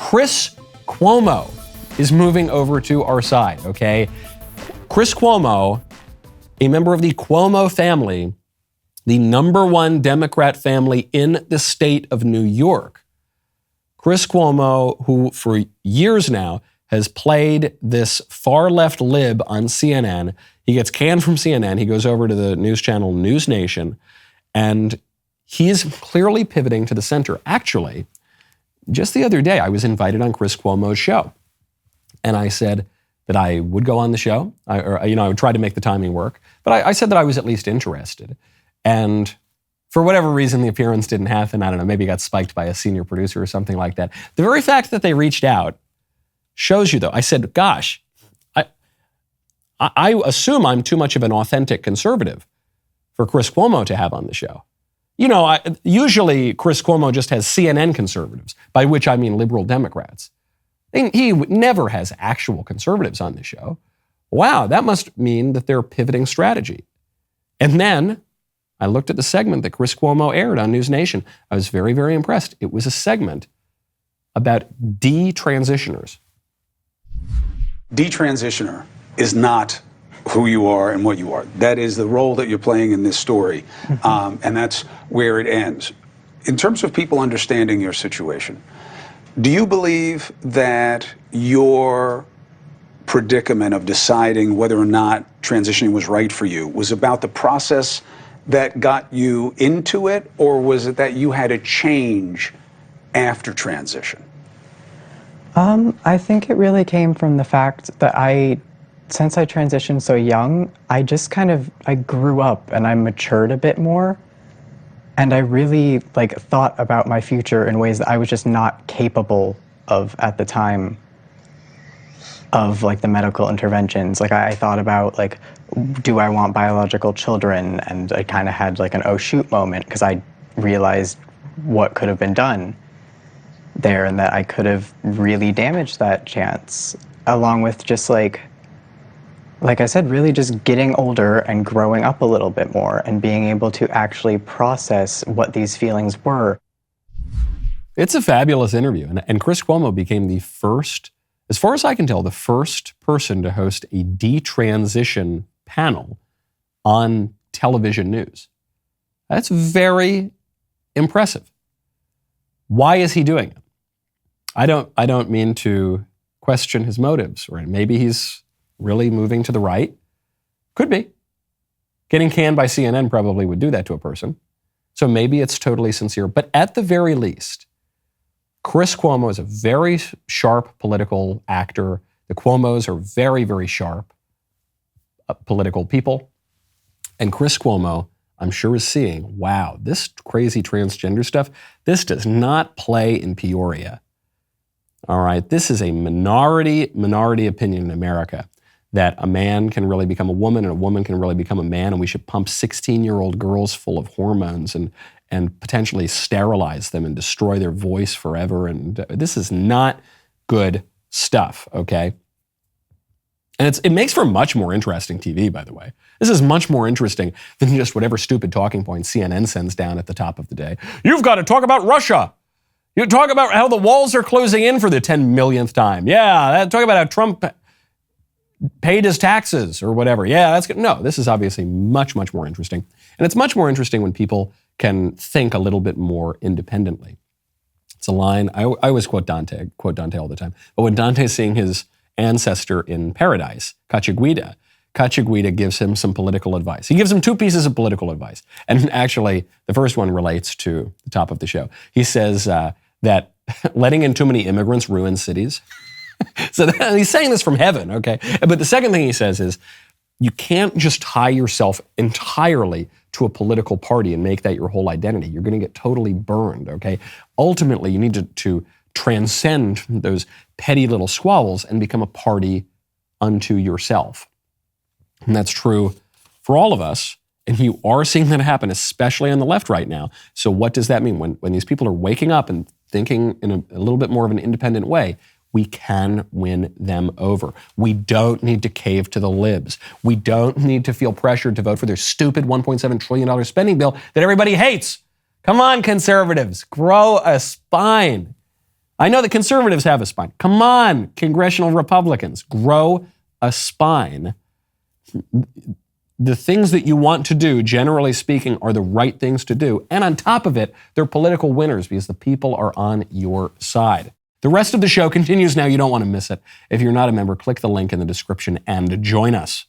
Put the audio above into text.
Chris Cuomo is moving over to our side, okay? Chris Cuomo, a member of the Cuomo family, the number one Democrat family in the state of New York. Chris Cuomo, who for years now has played this far-left lib on CNN. He gets canned from CNN. He goes over to the news channel News Nation, and he is clearly pivoting to the center. Actually, just the other day, I was invited on Chris Cuomo's show, and I said that I would go on the show. I would try to make the timing work, but I said that I was at least interested. And for whatever reason, the appearance didn't happen. I don't know, maybe it got spiked by a senior producer or something like that. The very fact that they reached out shows you, though. I said, gosh, I assume I'm too much of an authentic conservative for Chris Cuomo to have on the show. Usually Chris Cuomo just has CNN conservatives, by which I mean liberal Democrats. He never has actual conservatives on the show. Wow, that must mean that they're pivoting strategy. And then I looked at the segment that Chris Cuomo aired on News Nation. I was very, very impressed. It was a segment about detransitioners. Detransitioner is not who you are and what you are. That is the role that you're playing in this story, and that's where it ends. In terms of people understanding your situation, do you believe that your predicament of deciding whether or not transitioning was right for you was about the process that got you into it, or was it that you had a change after transition? I think it really came from the fact that since I transitioned so young, I grew up and I matured a bit more. And I really thought about my future in ways that I was just not capable of at the time of the medical interventions. I thought about do I want biological children? And I kind of had an oh shoot moment because I realized what could have been done there and that I could have really damaged that chance, along with just like I said, really just getting older and growing up a little bit more and being able to actually process what these feelings were. It's a fabulous interview. And Chris Cuomo became the first, as far as I can tell, the first person to host a detransition panel on television news. That's very impressive. Why is he doing it? I don't mean to question his motives, or maybe he's really moving to the right. Could be. Getting canned by CNN probably would do that to a person. So maybe it's totally sincere. But at the very least, Chris Cuomo is a very sharp political actor. The Cuomos are very, very sharp political people. And Chris Cuomo, I'm sure, is seeing, wow, this crazy transgender stuff, this does not play in Peoria. All right, this is a minority opinion in America, that a man can really become a woman and a woman can really become a man, and we should pump 16-year-old girls full of hormones and potentially sterilize them and destroy their voice forever. And this is not good stuff, okay? And it makes for much more interesting TV, by the way. This is much more interesting than just whatever stupid talking points CNN sends down at the top of the day. You've got to talk about Russia. You talk about how the walls are closing in for the 10 millionth time. Yeah, talk about how Trump paid his taxes or whatever. Yeah, that's good. No, this is obviously much, much more interesting. And it's much more interesting when people can think a little bit more independently. It's a line, I always quote Dante all the time. But when Dante's seeing his ancestor in paradise, Cacciaguida gives him some political advice. He gives him two pieces of political advice. And actually, the first one relates to the top of the show. He says that letting in too many immigrants ruins cities. So he's saying this from heaven, okay? But the second thing he says is, you can't just tie yourself entirely to a political party and make that your whole identity. You're going to get totally burned, okay? Ultimately, you need to transcend those petty little squabbles and become a party unto yourself. And that's true for all of us. And you are seeing that happen, especially on the left right now. So what does that mean? When these people are waking up and thinking in a little bit more of an independent way, we can win them over. We don't need to cave to the libs. We don't need to feel pressured to vote for their stupid $1.7 trillion spending bill that everybody hates. Come on, conservatives, grow a spine. I know that conservatives have a spine. Come on, congressional Republicans, grow a spine. The things that you want to do, generally speaking, are the right things to do. And on top of it, they're political winners because the people are on your side. The rest of the show continues now. You don't want to miss it. If you're not a member, click the link in the description and join us.